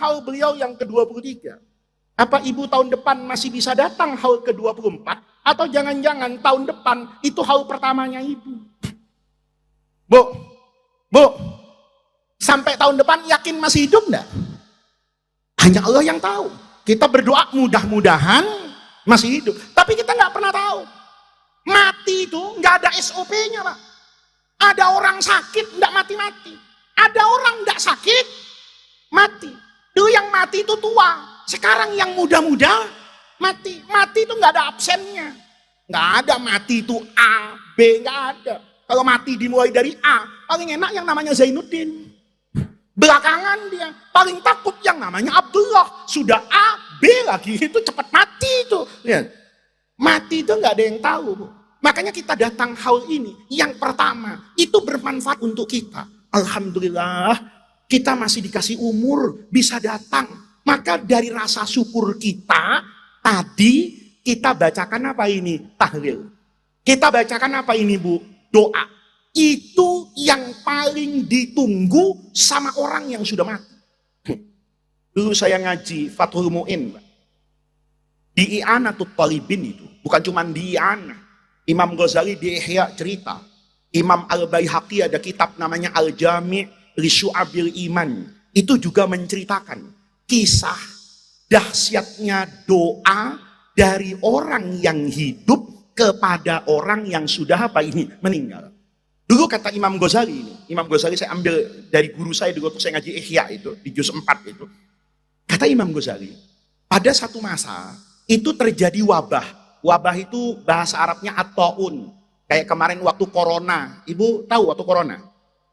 haul beliau yang ke-23. Apa ibu tahun depan masih bisa datang haul ke-24? Atau jangan-jangan tahun depan itu haul pertamanya ibu? Bu, sampai tahun depan yakin masih hidup enggak? Hanya Allah yang tahu. Kita berdoa mudah-mudahan masih hidup. Tapi kita nggak pernah tahu. Mati itu nggak ada SOP-nya, Pak. Ada orang sakit nggak mati-mati. Ada orang nggak sakit mati. Dulu yang mati itu tua. Sekarang yang muda-muda mati. Mati itu nggak ada absennya. Nggak ada mati itu A, B, nggak ada. Kalau mati dimulai dari A, paling enak yang namanya Zainuddin. Belakangan dia paling takut yang namanya Abdullah. Sudah A, B lagi, itu cepat mati itu. Lihat. Mati itu nggak ada yang tahu, Bu. Makanya kita datang haul ini. Yang pertama, itu bermanfaat untuk kita. Alhamdulillah, kita masih dikasih umur, bisa datang. Maka dari rasa syukur kita, tadi kita bacakan apa ini? Tahlil. Kita bacakan apa ini, Bu? Doa. Itu yang paling ditunggu sama orang yang sudah mati. Dulu saya ngaji Fathul Mu'in, Pak. Di I'anatul Talibin itu, bukan cuma di I'anah. Imam Ghazali di Ihya cerita. Imam Al-Baihaqi ada kitab namanya Al-Jami' li Syu'abil Iman. Itu juga menceritakan kisah dahsyatnya doa dari orang yang hidup kepada orang yang sudah apa ini meninggal. Dulu kata Imam Ghazali ini, Imam Ghazali saya ambil dari guru saya dulu waktu saya ngaji Ihya itu, di juz 4 itu. Kata Imam Ghazali, pada satu masa itu terjadi wabah. Wabah itu bahasa Arabnya at-ta'un. Kayak kemarin waktu corona. Ibu tahu waktu corona?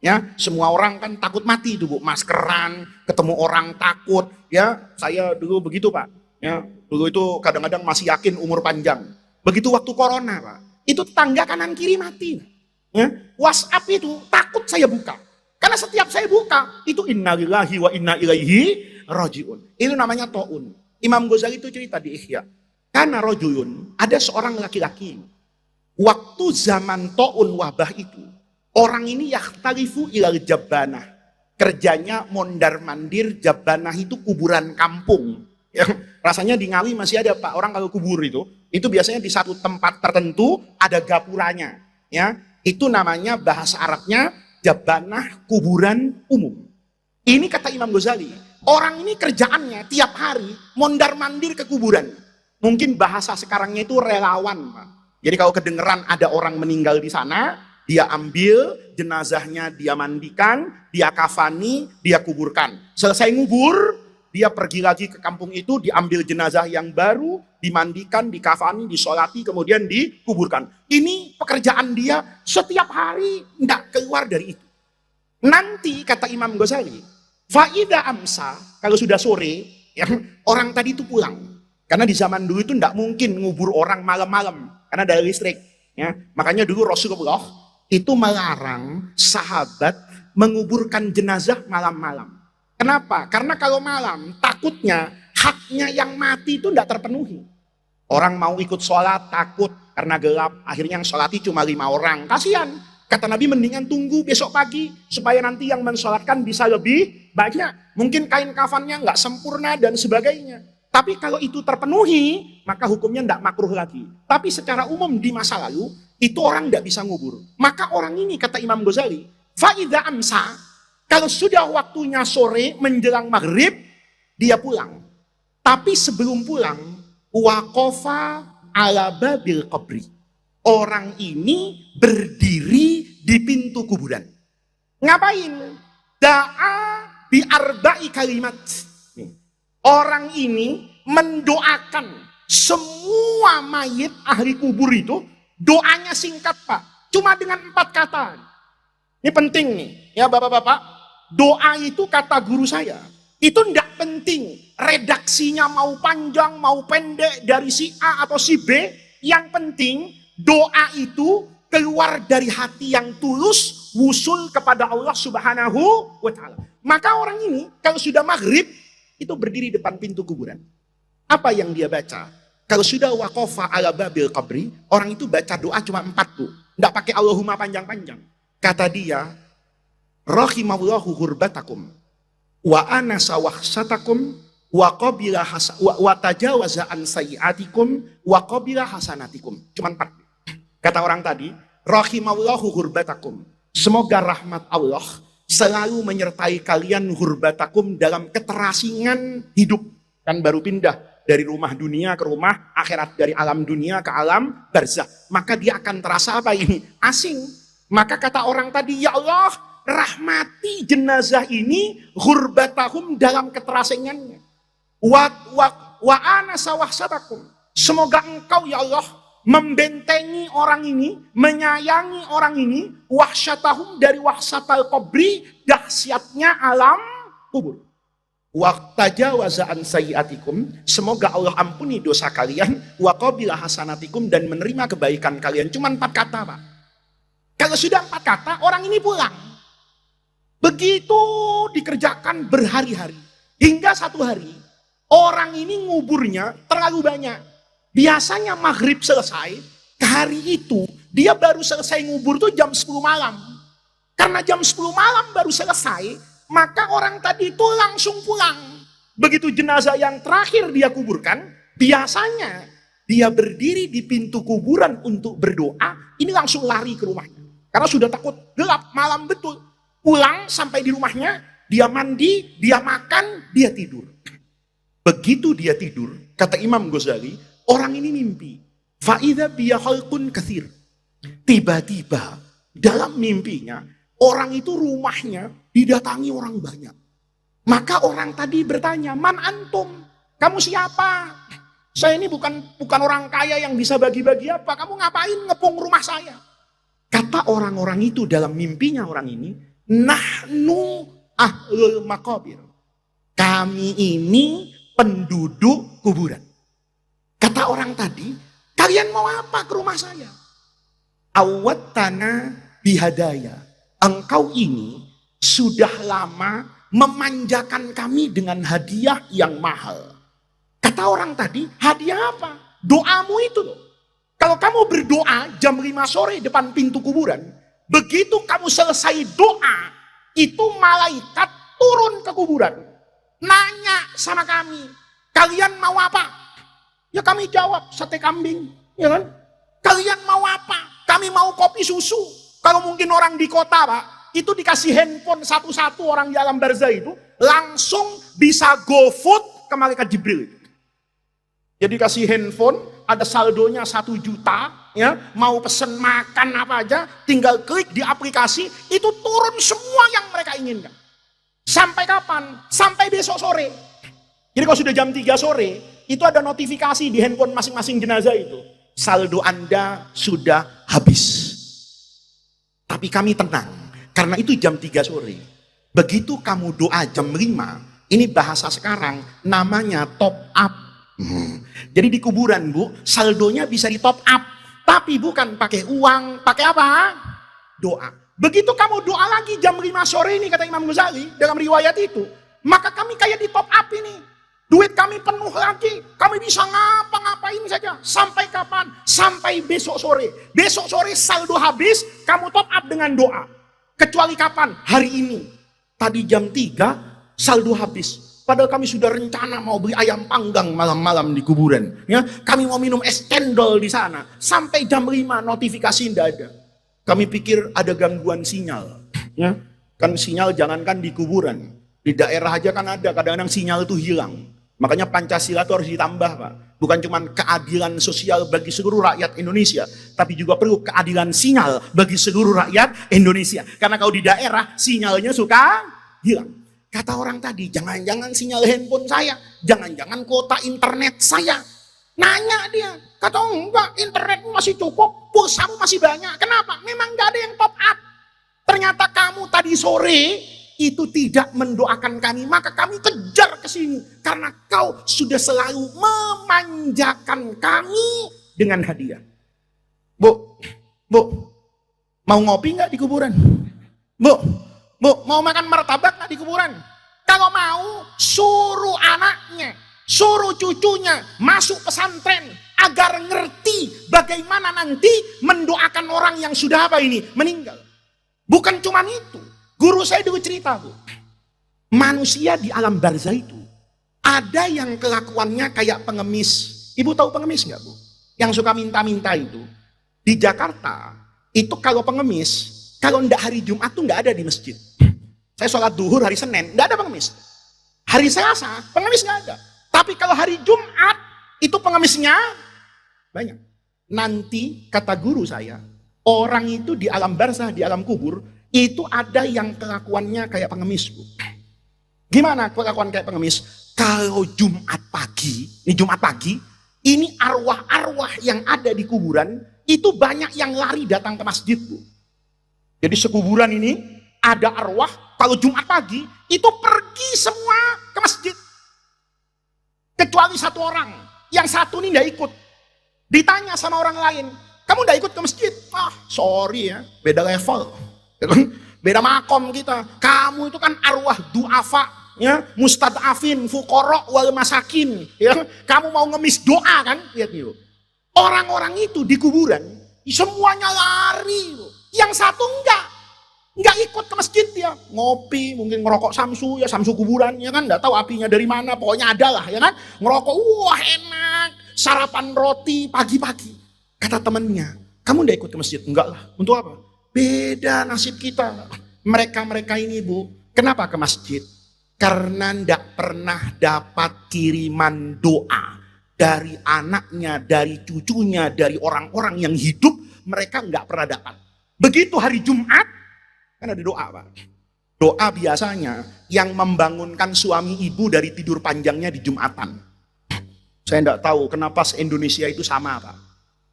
Ya, semua orang kan takut mati itu, Bu. Maskeran, ketemu orang takut. Ya, saya dulu begitu, Pak. Ya, dulu itu kadang-kadang masih yakin umur panjang. Begitu waktu corona, Pak. Itu tetangga kanan kiri mati. Ya, WhatsApp itu takut saya buka. Karena setiap saya buka, itu innalillahi wa inna ilaihi rajiun. Itu namanya ta'un. Imam Ghazali itu cerita di Ihya. Karena rojulun, ada seorang laki-laki. Waktu zaman ta'un wabah itu, orang ini yahtalifu ilal jabbanah. Kerjanya mondar-mandir, jabbanah itu kuburan kampung. Ya, rasanya di Ngawi masih ada, Pak. Orang kalau kubur itu biasanya di satu tempat tertentu ada gapuranya. Ya, itu namanya bahasa Arabnya jabbanah kuburan umum. Ini kata Imam Ghazali, orang ini kerjaannya tiap hari mondar-mandir ke kuburan. Mungkin bahasa sekarangnya itu relawan, Pak. Jadi kalau kedengeran ada orang meninggal di sana, dia ambil jenazahnya, dia mandikan, dia kafani, dia kuburkan. Selesai ngubur, dia pergi lagi ke kampung itu, diambil jenazah yang baru, dimandikan, dikafani, disolati, kemudian dikuburkan. Ini pekerjaan dia setiap hari, tidak keluar dari itu. Nanti kata Imam Ghazali, faida amsa, kalau sudah sore, ya, orang tadi itu pulang. Karena di zaman dulu itu tidak mungkin ngubur orang malam-malam, karena ada listrik. Ya. Makanya dulu Rasulullah itu melarang sahabat menguburkan jenazah malam-malam. Kenapa? Karena kalau malam takutnya haknya yang mati itu tidak terpenuhi. Orang mau ikut sholat takut karena gelap, akhirnya yang sholati cuma 5 orang. Kasihan. Kata Nabi mendingan tunggu besok pagi supaya nanti yang mensolatkan bisa lebih banyak. Mungkin kain kafannya nggak sempurna dan sebagainya. Tapi kalau itu terpenuhi, maka hukumnya tidak makruh lagi. Tapi secara umum di masa lalu, itu orang tidak bisa ngubur. Maka orang ini, kata Imam Ghazali, faida amsa, kalau sudah waktunya sore menjelang maghrib, dia pulang. Tapi sebelum pulang, waqafa ala babil qabri. Orang ini berdiri di pintu kuburan. Ngapain? Da'a bi arba'i kalimat. Orang ini mendoakan semua mayit ahli kubur itu, doanya singkat, Pak. Cuma dengan 4 kata. Ini penting nih, ya Bapak-bapak. Doa itu kata guru saya, itu tidak penting redaksinya mau panjang, mau pendek, dari si A atau si B. Yang penting doa itu keluar dari hati yang tulus, wusul kepada Allah Subhanahu wa ta'ala. Maka orang ini kalau sudah maghrib, itu berdiri depan pintu kuburan. Apa yang dia baca? Kalau sudah waqafa ala babil qabri, orang itu baca doa cuma 4 tuh. Tidak pakai Allahumma panjang-panjang. Kata dia, rahimallahu hurbatakum. wa anasa wahsatakum wa qabila wa tajawaza an sayyiatikum wa qabila hasanatikum. Cuman 4. Kata orang tadi, rahimallahu hurbatakum. Semoga rahmat Allah selalu menyertai kalian hurbatakum dalam keterasingan hidup. Kan baru pindah dari rumah dunia ke rumah akhirat, dari alam dunia ke alam barzah. Maka dia akan terasa apa ini? Asing. Maka kata orang tadi, ya Allah, rahmati jenazah ini hurbatahum dalam keterasingannya. Wa ana sawahsatakum. Semoga engkau ya Allah membentengi orang ini, menyayangi orang ini, wahsyatahum dari wahsyatal qabri, dahsyatnya alam kubur. Waqtajawaza an sayyiatikum, semoga Allah ampuni dosa kalian, wa qabila hasanatikum, dan menerima kebaikan kalian. Cuman 4 kata, Pak. Kalau sudah 4 kata, orang ini pulang. Begitu dikerjakan berhari-hari, hingga 1 hari, orang ini nguburnya terlalu banyak. Biasanya maghrib selesai, ke hari itu dia baru selesai ngubur tuh jam 10 malam. Karena jam 10 malam baru selesai, maka orang tadi itu langsung pulang. Begitu jenazah yang terakhir dia kuburkan, biasanya dia berdiri di pintu kuburan untuk berdoa, ini langsung lari ke rumahnya. Karena sudah takut gelap, malam betul. Pulang sampai di rumahnya, dia mandi, dia makan, dia tidur. Begitu dia tidur, kata Imam Ghazali, orang ini mimpi. Fa'idha biya khalqun kathir. Tiba-tiba dalam mimpinya, orang itu rumahnya didatangi orang banyak. Maka orang tadi bertanya, man antum? Kamu siapa? Saya ini bukan orang kaya yang bisa bagi-bagi apa. Kamu ngapain ngepung rumah saya? Kata orang-orang itu dalam mimpinya orang ini, nahnu ahlul maqabir. Kami ini penduduk kuburan. Kata orang tadi, kalian mau apa ke rumah saya? Awwattana bihadaya. Engkau ini sudah lama memanjakan kami dengan hadiah yang mahal. Kata orang tadi, hadiah apa? Doamu itu loh. Kalau kamu berdoa jam 5 sore depan pintu kuburan, begitu kamu selesai doa, itu malaikat turun ke kuburan. Nanya sama kami, kalian mau apa? Ya kami jawab, sate kambing. Ya kan? Kalian mau apa? Kami mau kopi susu. Kalau mungkin orang di kota, Pak, itu dikasih handphone satu-satu orang di alam barzah itu, langsung bisa GoFood ke malaikat Jibril. Jadi kasih handphone, ada saldonya 1 juta, ya, mau pesen makan apa aja, tinggal klik di aplikasi, itu turun semua yang mereka inginkan. Sampai kapan? Sampai besok sore. Jadi kalau sudah jam 3 sore, itu ada notifikasi di handphone masing-masing jenazah itu. Saldo Anda sudah habis. Tapi kami tenang, karena itu jam 3 sore. Begitu kamu doa jam 5, ini bahasa sekarang, namanya top up. Jadi di kuburan, Bu, saldonya bisa di top up. Tapi bukan pakai uang, pakai apa? Doa. Begitu kamu doa lagi jam 5 sore ini, kata Imam Ghazali, dalam riwayat itu, maka kami kayak di top up ini. Duit kami penuh lagi, kami bisa ngapa-ngapain saja. Sampai kapan? Sampai besok sore. Besok sore saldo habis, kamu top up dengan doa. Kecuali kapan? Hari ini. Tadi jam 3, saldo habis. Padahal kami sudah rencana mau beli ayam panggang malam-malam di kuburan. Ya, kami mau minum es cendol di sana. Sampai jam 5 notifikasi tidak ada. Kami pikir ada gangguan sinyal. Ya, kan sinyal jangankan di kuburan. Di daerah aja kan ada, kadang-kadang sinyal itu hilang. Makanya Pancasila itu harus ditambah, Pak. Bukan cuma keadilan sosial bagi seluruh rakyat Indonesia, tapi juga perlu keadilan sinyal bagi seluruh rakyat Indonesia. Karena kalau di daerah sinyalnya suka hilang. Kata orang tadi, jangan-jangan sinyal handphone saya, jangan-jangan kuota internet saya. Nanya dia, kata enggak, internet masih cukup, pulsamu masih banyak. Kenapa? Memang enggak ada yang top up. Ternyata kamu tadi sore itu tidak mendoakan kami, maka kami kejar ke sini karena kau sudah selalu memanjakan kami dengan hadiah. Bu, mau ngopi nggak di kuburan? Bu, mau makan martabak nggak di kuburan? Kalau mau, suruh anaknya, suruh cucunya masuk pesantren agar ngerti bagaimana nanti mendoakan orang yang sudah apa ini meninggal. Bukan cuma itu. Guru saya dulu cerita, Bu. Manusia di alam barzah itu ada yang kelakuannya kayak pengemis. Ibu tahu pengemis nggak, Bu? Yang suka minta-minta itu. Di Jakarta itu kalau pengemis, kalau ndak hari Jumat tuh nggak ada di masjid. Saya sholat duhur hari Senin, nggak ada pengemis. Hari Selasa pengemis nggak ada. Tapi kalau hari Jumat itu pengemisnya banyak. Nanti kata guru saya, orang itu di alam barzah, di alam kubur itu ada yang kelakuannya kayak pengemis, Bu. Gimana kelakuan kayak pengemis? Kalau Jumat pagi, ini arwah-arwah yang ada di kuburan, itu banyak yang lari datang ke masjid, Bu. Jadi sekuburan ini ada arwah, kalau Jumat pagi, itu pergi semua ke masjid. Kecuali satu orang, yang satu ini tidak ikut. Ditanya sama orang lain, kamu tidak ikut ke masjid? Ah, sorry ya, beda level. Beda makom kita. Kamu itu kan arwah du'afa. Ya, mustadafin, fuqara wal masakin, ya. Kamu mau ngemis doa kan? Lihat nih, orang-orang itu di kuburan semuanya lari, yang satu enggak ikut ke masjid, dia ngopi, mungkin ngerokok samsu, ya samsu kuburan, ya kan, enggak tahu apinya dari mana, pokoknya ada lah, ya kan, ngerokok, wah enak, sarapan roti pagi-pagi. Kata temennya, kamu enggak ikut ke masjid? Enggak lah. Untuk apa? Beda nasib kita. Mereka ini, Bu, kenapa ke masjid? Karena tidak pernah dapat kiriman doa dari anaknya, dari cucunya, dari orang-orang yang hidup, mereka nggak pernah dapat. Begitu hari Jumat, kan ada doa, Pak. Doa biasanya yang membangunkan suami ibu dari tidur panjangnya di Jumatan. Saya nggak tahu kenapa se-Indonesia itu sama, Pak.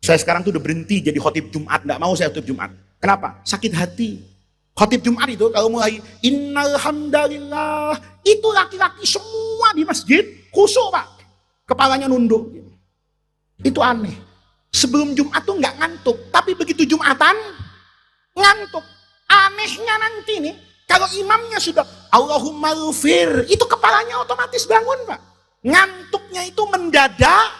Saya sekarang tuh udah berhenti jadi khotib Jumat, nggak mau saya khotib Jumat. Kenapa? Sakit hati. Khotib Jumat itu kalau mulai innal hamdalillah, itu laki-laki semua di masjid khusyuk, Pak. Kepalanya nunduk. Itu aneh. Sebelum Jumat tuh nggak ngantuk, tapi begitu Jumatan ngantuk. Anehnya nanti nih, kalau imamnya sudah Allahumma ghfir, itu kepalanya otomatis bangun, Pak. Ngantuknya itu mendadak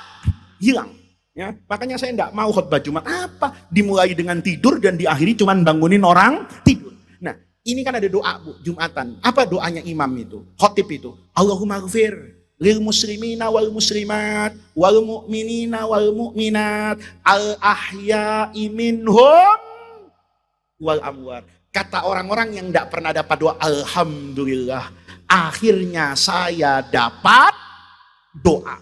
hilang. Ya, makanya saya enggak mau khutbah Jumat apa, dimulai dengan tidur dan diakhiri cuman bangunin orang tidur. Nah, ini kan ada doa, Bu, Jumatan. Apa doanya imam itu? Khotib itu. Allahumma ghfir lil muslimina wal muslimat wal mu'minina wal mu'minat al ahya'i minhum wal amwat. Kata orang-orang yang enggak pernah dapat doa, alhamdulillah, akhirnya saya dapat doa.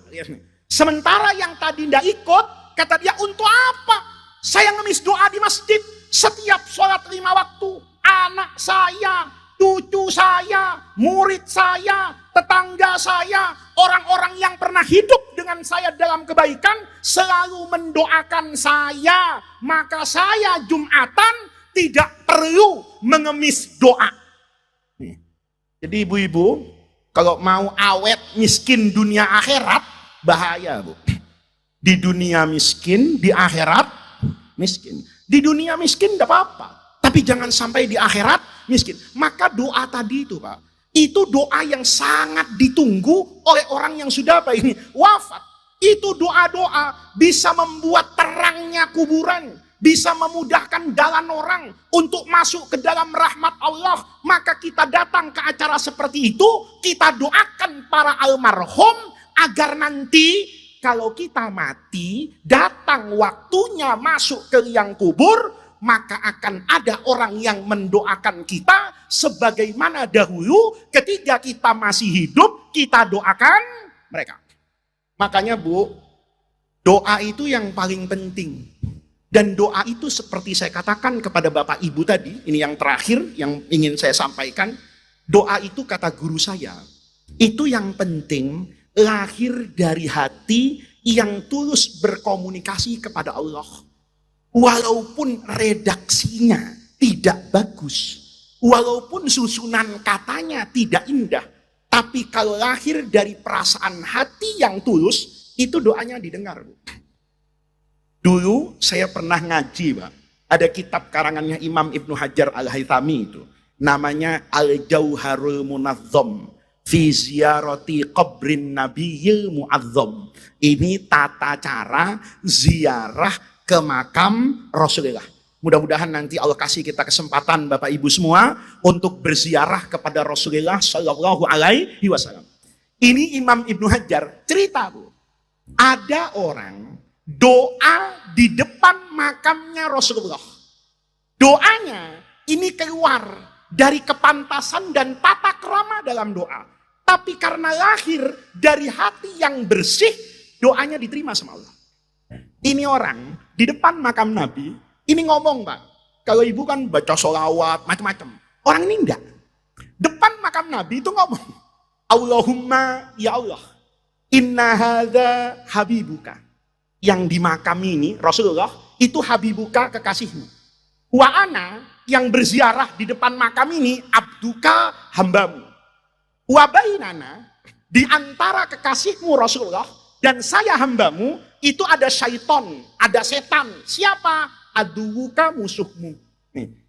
Sementara yang tadi tidak ikut, kata dia, untuk apa saya ngemis doa di masjid setiap sholat 5 waktu? Anak saya, cucu saya, murid saya, tetangga saya, orang-orang yang pernah hidup dengan saya dalam kebaikan selalu mendoakan saya. Maka saya Jumatan tidak perlu mengemis doa. Jadi ibu-ibu, kalau mau awet miskin dunia akhirat, bahaya, Bu. Di dunia miskin, di akhirat miskin. Di dunia miskin tidak apa-apa, tapi jangan sampai di akhirat miskin. Maka doa tadi itu, Pak, itu doa yang sangat ditunggu oleh orang yang sudah apa ini wafat. Itu doa-doa bisa membuat terangnya kuburan, bisa memudahkan jalan orang untuk masuk ke dalam rahmat Allah. Maka kita datang ke acara seperti itu, kita doakan para almarhum agar nanti kalau kita mati, datang waktunya masuk ke liang kubur, maka akan ada orang yang mendoakan kita sebagaimana dahulu ketika kita masih hidup, kita doakan mereka. Makanya, Bu, doa itu yang paling penting. Dan doa itu seperti saya katakan kepada Bapak Ibu tadi, ini yang terakhir yang ingin saya sampaikan, doa itu kata guru saya, itu yang penting lahir dari hati yang tulus berkomunikasi kepada Allah. Walaupun redaksinya tidak bagus, walaupun susunan katanya tidak indah, tapi kalau lahir dari perasaan hati yang tulus, itu doanya didengar, Bu. Dulu saya pernah ngaji, Pak. Ada kitab karangannya Imam Ibnu Hajar Al-Haythami itu, namanya Al-Jauharul Munazzam fi ziyarati qabrin nabiyil mu'azzam. Ini tata cara ziarah ke makam Rasulullah. Mudah-mudahan nanti Allah kasih kita kesempatan Bapak Ibu semua untuk berziarah kepada Rasulullah Shallallahu Alaihi Wasallam. Ini Imam Ibnu Hajar cerita, Bu. Ada orang doa di depan makamnya Rasulullah. Doanya ini keluar dari kepantasan dan tata krama dalam doa. Tapi karena lahir dari hati yang bersih, doanya diterima sama Allah. Ini orang di depan makam Nabi, ini ngomong, Pak. Kalau ibu kan baca sholawat, macam-macam. Orang ini enggak. Depan makam Nabi itu ngomong, Allahumma ya Allah, inna hadza habibuka. Yang di makam ini, Rasulullah, itu habibuka, kekasihmu. Wa ana, yang berziarah di depan makam ini, abduka, hambamu. Wa bainana, di antara kekasihmu Rasulullah, dan saya hambamu, itu ada syaiton, ada setan. Siapa? Aduwuka, musuhmu.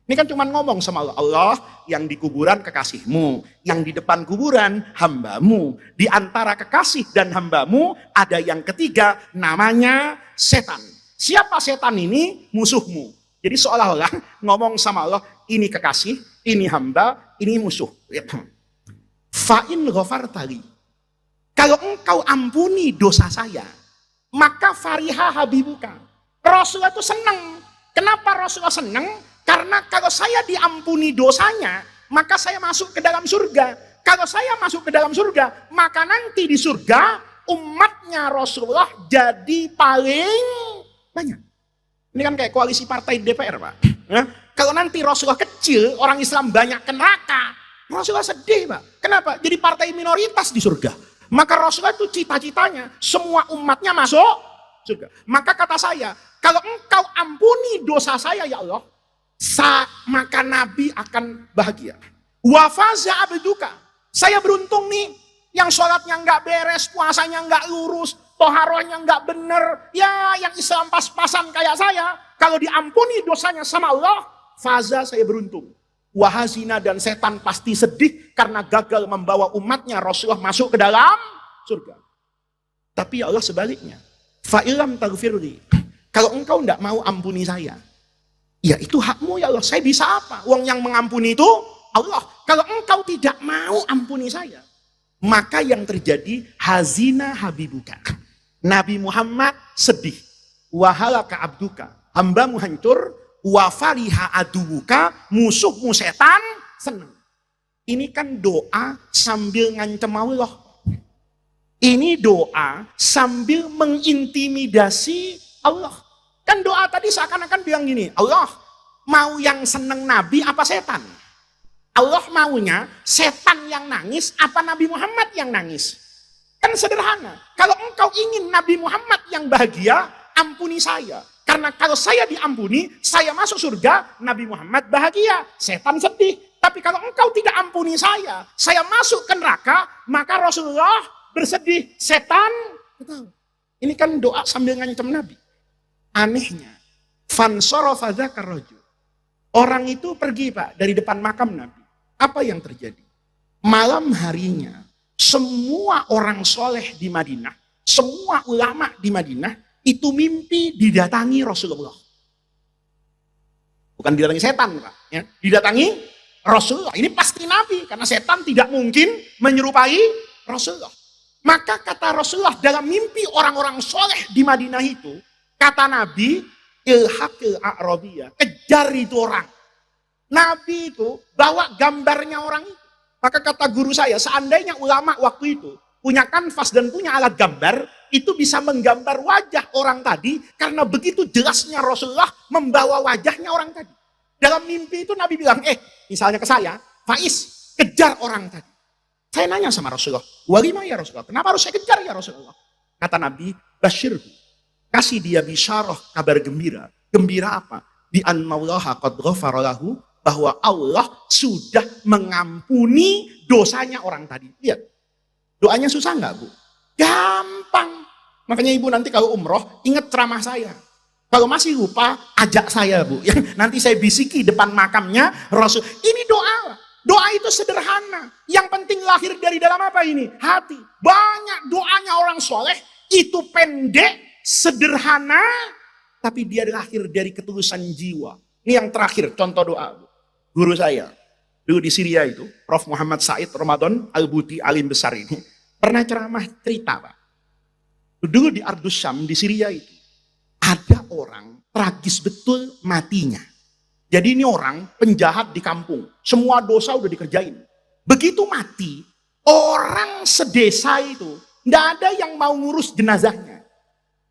Ini kan cuma ngomong sama Allah. Allah, yang di kuburan kekasihmu, yang di depan kuburan hambamu. Di antara kekasih dan hambamu ada yang ketiga, namanya setan. Siapa setan ini? Musuhmu. Jadi seolah-olah ngomong sama Allah, ini kekasih, ini hamba, ini musuh. Fa'in ghafartali. Kalau engkau ampuni dosa saya, maka fariha habibuka. Rasulullah itu senang. Kenapa Rasulullah senang? Karena kalau saya diampuni dosanya, maka saya masuk ke dalam surga. Kalau saya masuk ke dalam surga, maka nanti di surga umatnya Rasulullah jadi paling banyak. Ini kan kayak koalisi partai DPR, Pak. Ya? Kalau nanti Rasulullah kecil, orang Islam banyak ke neraka, Rasulullah sedih, Pak. Kenapa? Jadi partai minoritas di surga. Maka Rasulullah itu cita-citanya semua umatnya masuk surga. Maka kata saya, kalau engkau ampuni dosa saya ya Allah, maka Nabi akan bahagia. Wafaza abduka. Saya beruntung nih, yang sholatnya nggak beres, puasanya nggak lurus, toharohnya nggak bener, ya yang Islam pas-pasan kayak saya, kalau diampuni dosanya sama Allah, faza saya beruntung. Wahazina, dan setan pasti sedih karena gagal membawa umatnya Rasulullah masuk ke dalam surga. Tapi ya Allah sebaliknya, fa'ilam taghfirli, kalau engkau tidak mau ampuni saya, ya itu hakmu ya Allah, saya bisa apa? Uang yang mengampuni itu Allah. Kalau engkau tidak mau ampuni saya, maka yang terjadi hazina habibuka. Nabi Muhammad sedih. Wahalaka abduka, hambamu hancur. Wafariha adubuka, musuhmu setan senang. Ini kan doa sambil ngancem Allah. Ini doa sambil mengintimidasi Allah. Kan doa tadi seakan-akan bilang gini, Allah mau yang seneng Nabi apa setan? Allah maunya setan yang nangis apa Nabi Muhammad yang nangis? Kan sederhana. Kalau engkau ingin Nabi Muhammad yang bahagia, ampuni saya. Karena kalau saya diampuni, saya masuk surga, Nabi Muhammad bahagia, setan sedih. Tapi kalau engkau tidak ampuni saya masuk ke neraka, maka Rasulullah bersedih, setan. Ini kan doa sambil ngancam Nabi. Anehnya, fansarafa dzakar rajul. Orang itu pergi, Pak, dari depan makam Nabi. Apa yang terjadi? Malam harinya, semua orang soleh di Madinah, semua ulama di Madinah, itu mimpi didatangi Rasulullah. Bukan didatangi setan, Pak. Ya, didatangi Rasulullah. Ini pasti Nabi, karena setan tidak mungkin menyerupai Rasulullah. Maka kata Rasulullah dalam mimpi orang-orang soleh di Madinah itu, kata Nabi, ilhaqil a'rabiyah, kejar itu orang. Nabi itu bawa gambarnya orang itu. Maka kata guru saya, seandainya ulama waktu itu punya kanvas dan punya alat gambar, itu bisa menggambar wajah orang tadi, karena begitu jelasnya Rasulullah membawa wajahnya orang tadi. Dalam mimpi itu Nabi bilang, misalnya ke saya, Faiz, kejar orang tadi. Saya nanya sama Rasulullah, walima ya Rasulullah, kenapa harus saya kejar ya Rasulullah? Kata Nabi, basyirhu, kasih dia bisyarah, kabar gembira. Gembira apa? Bi annallaha qad ghafara lahu, bahwa Allah sudah mengampuni dosanya orang tadi. Lihat, doanya susah nggak, Bu? Gampang. Makanya ibu nanti kalau umroh, ingat ceramah saya. Kalau masih lupa, ajak saya, Bu. Yang nanti saya bisiki depan makamnya Rasul. Ini doa. Doa itu sederhana. Yang penting lahir dari dalam apa ini? Hati. Banyak doanya orang soleh, itu pendek, sederhana, tapi dia lahir dari ketulusan jiwa. Ini yang terakhir, contoh doa. Guru saya, dulu di Syria itu, Prof. Muhammad Said Ramadan Al-Buti, alim besar ini, pernah ceramah cerita, Pak. Dulu di Ardus Syam, di Syria itu, ada orang tragis betul matinya. Jadi ini orang penjahat di kampung. Semua dosa udah dikerjain. Begitu mati, orang sedesa itu, tidak ada yang mau ngurus jenazahnya.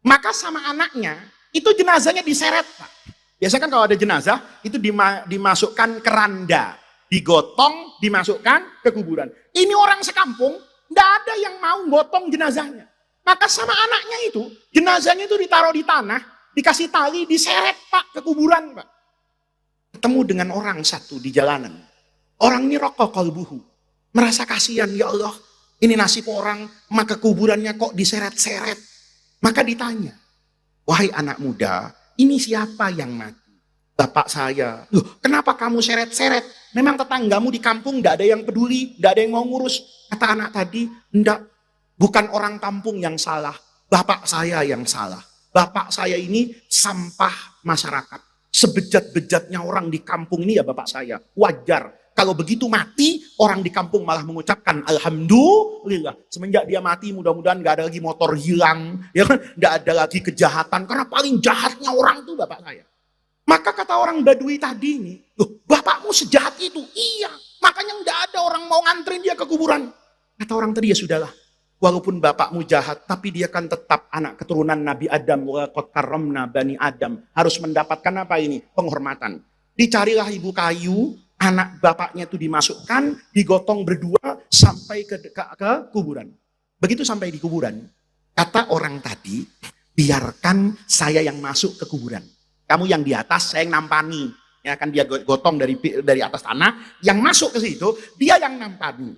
Maka sama anaknya, itu jenazahnya diseret, Pak. Biasanya kan kalau ada jenazah, itu dimasukkan ke randa. Digotong, dimasukkan ke kuburan. Ini orang sekampung, tidak ada yang mau gotong jenazahnya. Maka sama anaknya itu, jenazahnya itu ditaruh di tanah, dikasih tali, diseret, Pak, ke kuburan, Pak. Ketemu dengan orang satu di jalanan. Orang ini rokok kalbuhu. Merasa kasihan, ya Allah, ini nasib orang, maka kuburannya kok diseret-seret. Maka ditanya, wahai anak muda, ini siapa yang mati? Bapak saya. Loh, kenapa kamu seret-seret? Memang tetanggamu di kampung gak ada yang peduli, gak ada yang mau ngurus. Kata anak tadi, enggak, bukan orang kampung yang salah, bapak saya yang salah. Bapak saya ini sampah masyarakat. Sebejat-bejatnya orang di kampung ini ya bapak saya. Wajar. Kalau begitu mati, orang di kampung malah mengucapkan Alhamdulillah. Semenjak dia mati, mudah-mudahan gak ada lagi motor hilang. Ya kan? Gak ada lagi kejahatan. Karena paling jahatnya orang itu bapak saya. Maka kata orang Badui tadi ini, loh, bapakmu sejahat itu? Iya. Makanya gak ada orang mau nganterin dia ke kuburan. Kata orang tadi, ya sudahlah. Walaupun bapakmu jahat, tapi dia kan tetap anak keturunan Nabi Adam. Wa qad karramna bani Adam. Harus mendapatkan apa ini? Penghormatan. Dicarilah ibu kayu, anak bapaknya itu dimasukkan, digotong berdua sampai ke kuburan. Begitu sampai di kuburan, kata orang tadi, biarkan saya yang masuk ke kuburan. Kamu yang di atas, saya yang nampani. Ya kan dia gotong dari atas tanah, yang masuk ke situ, dia yang nampani.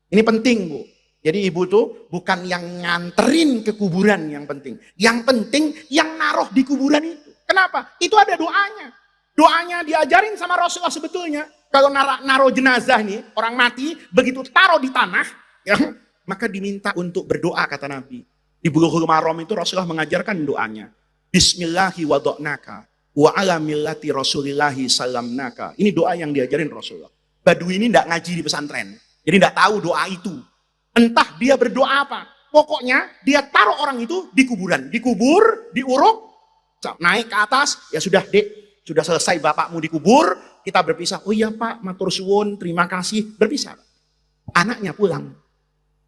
Ini penting, Bu. Jadi ibu tuh bukan yang nganterin ke kuburan yang penting. Yang penting yang naruh di kuburan itu. Kenapa? Itu ada doanya. Doanya diajarin sama Rasulullah sebetulnya. Kalau naruh jenazah nih, orang mati, begitu taruh di tanah, ya, maka diminta untuk berdoa kata Nabi. Di Bulughul Maram itu Rasulullah mengajarkan doanya. Bismillahi wado'naka wa ala millati rasulillahi salamnaka. Ini doa yang diajarin Rasulullah. Badui ini tidak ngaji di pesantren. Jadi tidak tahu doa itu. Entah dia berdoa apa. Pokoknya dia taruh orang itu di kuburan. Dikubur, diuruk, naik ke atas. Ya sudah dek, sudah selesai bapakmu dikubur. Kita berpisah. Oh iya pak, matur suwun, terima kasih. Berpisah. Anaknya pulang.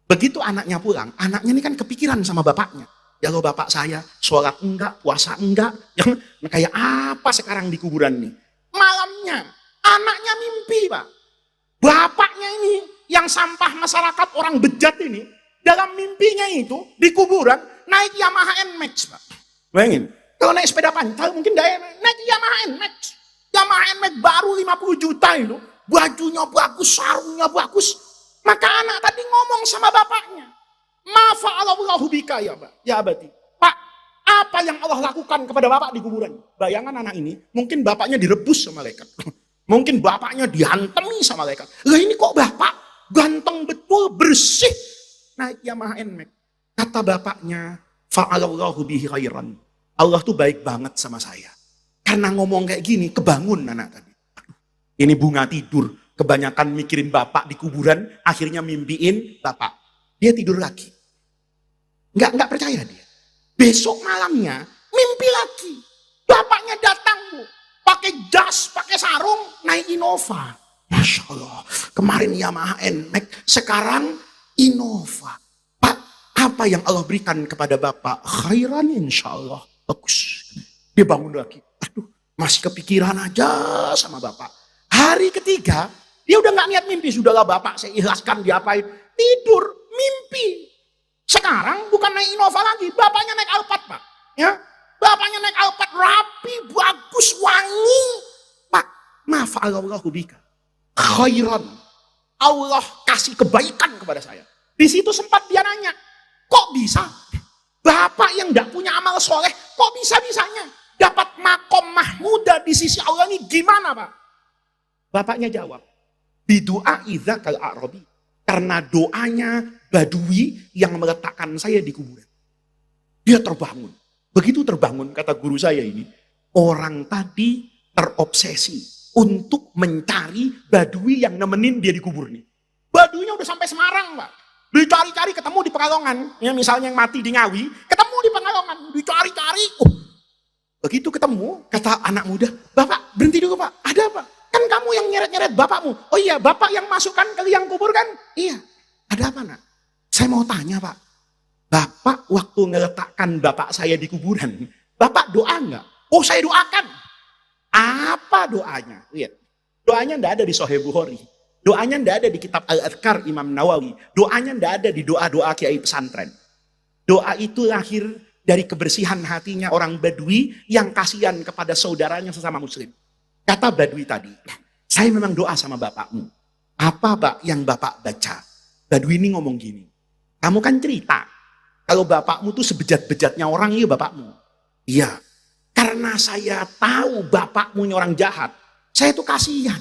Begitu anaknya pulang, anaknya ini kan kepikiran sama bapaknya. Ya lo bapak saya, sholat enggak, puasa enggak. Yang kayak apa sekarang di kuburan nih. Malamnya, anaknya mimpi pak. Bapaknya ini yang sampah masyarakat orang bejat ini, dalam mimpinya itu di kuburan naik Yamaha NMAX, Pak. Bayangin, kalau naik sepeda pancal mungkin naik Yamaha NMAX. Yamaha NMAX baru 50 juta itu, bajunya bagus, sarungnya bagus. Maka anak tadi ngomong sama bapaknya, "Ma fa'alallahu bika ya, Pak. Ya abadi. Pak, apa yang Allah lakukan kepada bapak di kuburan?" Bayangan anak ini, mungkin bapaknya direbus sama malaikat. Mungkin bapaknya dihantemi sama malaikat. Lah ini kok bapak ganteng betul, bersih, naik Yamaha NMAX. Kata bapaknya, fa'alallahu bihi khairan. Allah tuh baik banget sama saya. Karena ngomong kayak gini, kebangun anak tadi. Ini bunga tidur, kebanyakan mikirin bapak di kuburan, akhirnya mimpiin bapak. Dia tidur lagi. Nggak percaya dia. Besok malamnya, mimpi lagi. Bapaknya datang, Bu. Pakai jas, pakai sarung, naik Innova. Masya Allah, kemarin Yamaha NMAX, sekarang Innova. Pak, apa yang Allah berikan kepada Bapak? Khairan insya Allah. Bagus. Dia bangun lagi. Aduh, masih kepikiran aja sama Bapak. Hari ketiga, dia udah gak niat mimpi. Sudahlah Bapak, saya ikhlaskan diapain. Tidur, mimpi. Sekarang bukan naik Innova lagi, bapaknya naik Alphard, Pak. Ya, bapaknya naik Alphard, rapi, bagus, wangi. Pak, maaf Allah bika. Khairan. Allah kasih kebaikan kepada saya. Di situ sempat dia nanya, kok bisa? Bapak yang tidak punya amal soleh, kok bisa-bisanya dapat makom mahmudah di sisi Allah ini gimana Pak? Bapaknya jawab, bidu'a idzakal a'rabi. Karena doanya Badui yang meletakkan saya di kuburan. Dia terbangun. Begitu terbangun, kata guru saya ini, orang tadi terobsesi untuk mencari badui yang nemenin dia di kubur nih. Baduinya udah sampai Semarang, Pak. Dicari-cari ketemu di Pekalongan. Ya, misalnya yang mati di Ngawi, ketemu di Pekalongan. Dicari-cari. Begitu ketemu, kata anak muda, Bapak berhenti dulu Pak. Ada Pak? Kan kamu yang nyeret-nyeret bapakmu. Oh iya, Bapak yang masukkan ke liang kubur kan? Iya. Ada apa nak? Saya mau tanya Pak. Bapak waktu ngeletakkan bapak saya di kuburan, Bapak doa enggak? Oh saya doakan. Apa doanya? Lihat. Doanya enggak ada di Sahih Bukhari. Doanya enggak ada di kitab Al-Adhkar Imam Nawawi. Doanya enggak ada di doa-doa kiai pesantren. Doa itu lahir dari kebersihan hatinya orang Badui yang kasihan kepada saudaranya sesama muslim. Kata Badui tadi, saya memang doa sama bapakmu. Apa Pak yang Bapak baca? Badui ini ngomong gini, kamu kan cerita, kalau bapakmu tuh sebejat-bejatnya orang, iya bapakmu. Iya, karena saya tahu bapakmu ini orang jahat, saya tuh kasihan.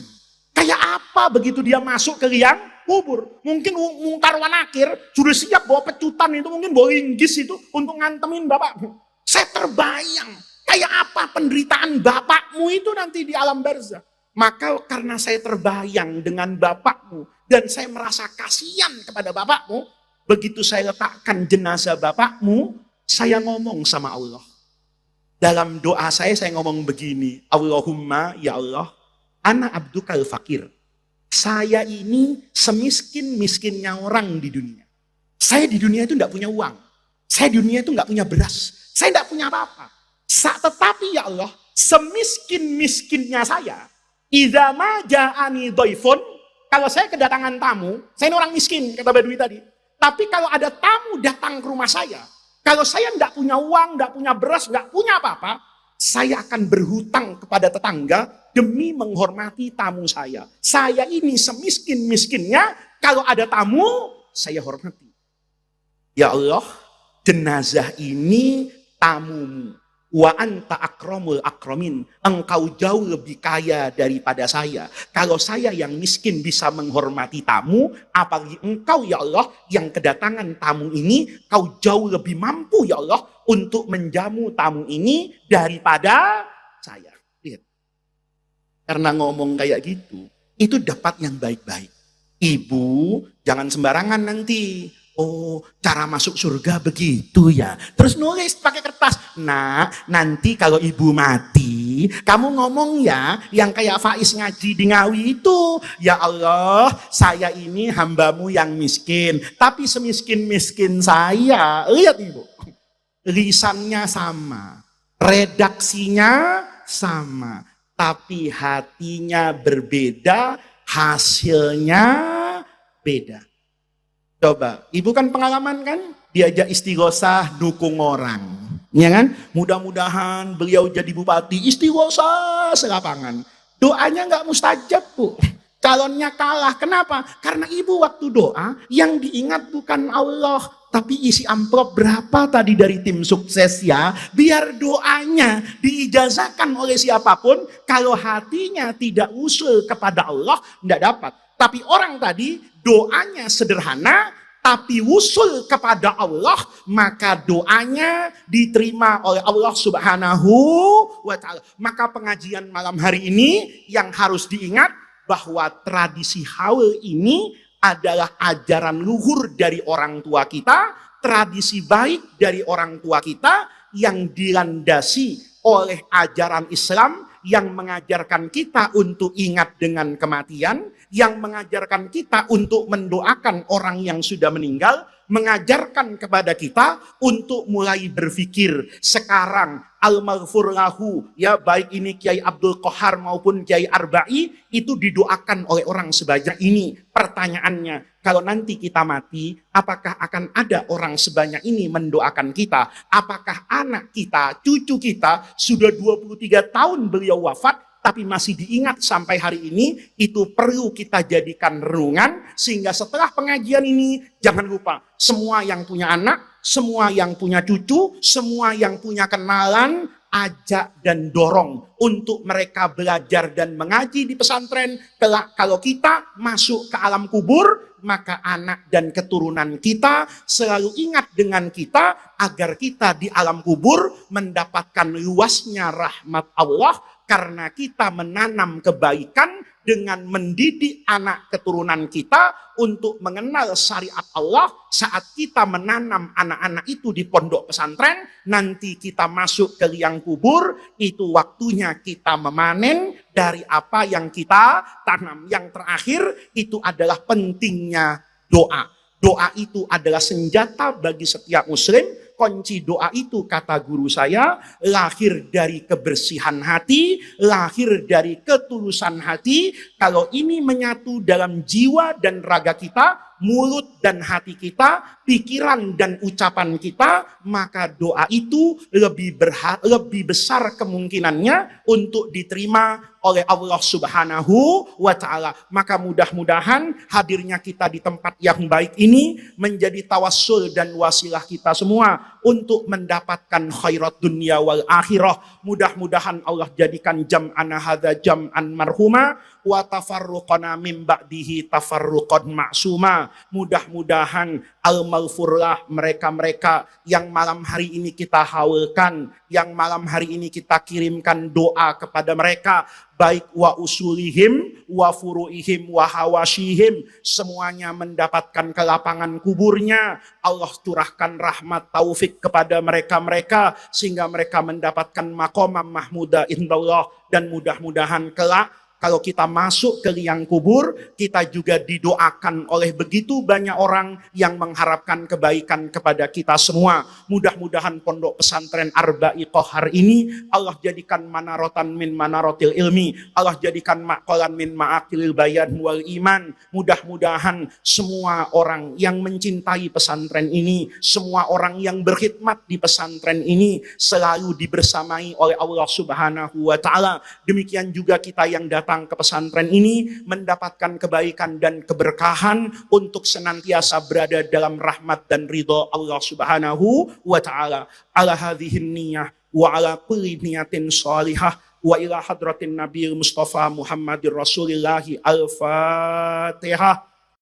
Kayak apa begitu dia masuk ke liang kubur? Mungkin Mungkar Wanakir sudah siap bawa pecutan itu, mungkin bawa linggis itu untuk ngantemin bapakmu. Saya terbayang, kayak apa penderitaan bapakmu itu nanti di alam barzah. Maka karena saya terbayang dengan bapakmu dan saya merasa kasihan kepada bapakmu, begitu saya letakkan jenazah bapakmu, saya ngomong sama Allah. Dalam doa saya ngomong begini, Allahumma ya Allah, ana abdukal fakir. Saya ini semiskin-miskinnya orang di dunia. Saya di dunia itu tidak punya uang. Saya di dunia itu nggak punya beras. Saya tidak punya apa-apa. Tetapi ya Allah, semiskin-miskinnya saya, idza ma ja'ani dhaifun, kalau saya kedatangan tamu, saya ini orang miskin, kata Badui tadi. Tapi kalau ada tamu datang ke rumah saya, kalau saya tidak punya uang, tidak punya beras, tidak punya apa-apa, saya akan berhutang kepada tetangga demi menghormati tamu saya. Saya ini semiskin-miskinnya, kalau ada tamu, saya hormati. Ya Allah, jenazah ini tamumu. Wa anta akramul akramin. Engkau jauh lebih kaya daripada saya. Kalau saya yang miskin bisa menghormati tamu, apalagi engkau ya Allah yang kedatangan tamu ini, kau jauh lebih mampu ya Allah untuk menjamu tamu ini daripada saya. Lihat. Karena ngomong kayak gitu, itu dapat yang baik-baik. Ibu, jangan sembarangan nanti. Oh, cara masuk surga begitu ya. Terus nulis pakai kertas. Nah, nanti kalau ibu mati, kamu ngomong ya, yang kayak Faiz ngaji di Ngawi itu. Ya Allah, saya ini hambamu yang miskin. Tapi semiskin-miskin saya. Lihat ibu. Lisannya sama. Redaksinya sama. Tapi hatinya berbeda. Hasilnya beda. Coba, ibu kan pengalaman kan? Diajak istighosah dukung orang. Ya kan? Mudah-mudahan beliau jadi bupati, istighosah selapangan. Doanya nggak mustajab Bu. Calonnya kalah. Kenapa? Karena ibu waktu doa, yang diingat bukan Allah. Tapi isi amplop berapa tadi dari tim sukses ya. Biar doanya diijazahkan oleh siapapun. Kalau hatinya tidak usul kepada Allah, tidak dapat. Tapi orang tadi doanya sederhana, tapi usul kepada Allah, maka doanya diterima oleh Allah Subhanahu wa Ta'ala. Maka pengajian malam hari ini yang harus diingat bahwa tradisi haul ini adalah ajaran luhur dari orang tua kita, tradisi baik dari orang tua kita yang dilandasi oleh ajaran Islam yang mengajarkan kita untuk ingat dengan kematian, yang mengajarkan kita untuk mendoakan orang yang sudah meninggal, mengajarkan kepada kita untuk mulai berpikir sekarang al-maghfur lahu, ya baik ini Kiai Abdul Qahar maupun Kiai Arba'i, itu didoakan oleh orang sebanyak ini. Pertanyaannya, kalau nanti kita mati, apakah akan ada orang sebanyak ini mendoakan kita? Apakah anak kita, cucu kita, sudah 23 tahun beliau wafat, tapi masih diingat sampai hari ini? Itu perlu kita jadikan renungan, sehingga setelah pengajian ini, jangan lupa, semua yang punya anak, semua yang punya cucu, semua yang punya kenalan, ajak dan dorong untuk mereka belajar dan mengaji di pesantren. Kelak kalau kita masuk ke alam kubur, maka anak dan keturunan kita selalu ingat dengan kita agar kita di alam kubur mendapatkan luasnya rahmat Allah. Karena kita menanam kebaikan dengan mendidik anak keturunan kita untuk mengenal syariat Allah. Saat kita menanam anak-anak itu di pondok pesantren, nanti kita masuk ke liang kubur, itu waktunya kita memanen dari apa yang kita tanam. Yang terakhir itu adalah pentingnya doa. Doa itu adalah senjata bagi setiap muslim. Kunci doa itu, kata guru saya, lahir dari kebersihan hati, lahir dari ketulusan hati. Kalau ini menyatu dalam jiwa dan raga kita, mulut dan hati kita, pikiran dan ucapan kita, maka doa itu lebih besar kemungkinannya untuk diterima oleh Allah Subhanahu wa Ta'ala. Maka mudah-mudahan hadirnya kita di tempat yang baik ini menjadi tawassul dan wasilah kita semua untuk mendapatkan khairat dunia wal akhirah. Mudah-mudahan Allah jadikan jam'ana hadza jam'an marhuma wa tafarruqana min ba'dihi tafarruqan ma'suma. Mudah-mudahan al-maghfurlah mereka-mereka yang malam hari ini kita haulkan, yang malam hari ini kita kirimkan doa kepada mereka, baik wa usulihim, wa furuihim, wa hawashihim, semuanya mendapatkan kelapangan kuburnya. Allah curahkan rahmat taufik kepada mereka-mereka sehingga mereka mendapatkan maqamam mahmuda indallah. Dan mudah-mudahan kelak kalau kita masuk ke liang kubur, kita juga didoakan oleh begitu banyak orang yang mengharapkan kebaikan kepada kita semua. Mudah-mudahan pondok pesantren Arba'i Qohar ini Allah jadikan manarotan min manarotil ilmi, Allah jadikan maqalan min ma'akilil bayan wal iman. Mudah-mudahan semua orang yang mencintai pesantren ini, semua orang yang berkhidmat di pesantren ini selalu dibersamai oleh Allah Subhanahu wa Ta'ala. Demikian juga kita yang datang ke pesantren ini mendapatkan kebaikan dan keberkahan untuk senantiasa berada dalam rahmat dan ridho Allah Subhanahu wa Ta'ala. Ala hadhihin niyah wa ala kulli niyatin salihah wa ila hadratin Nabi Mustafa Muhammadir Rasulillahi al-Fatihah.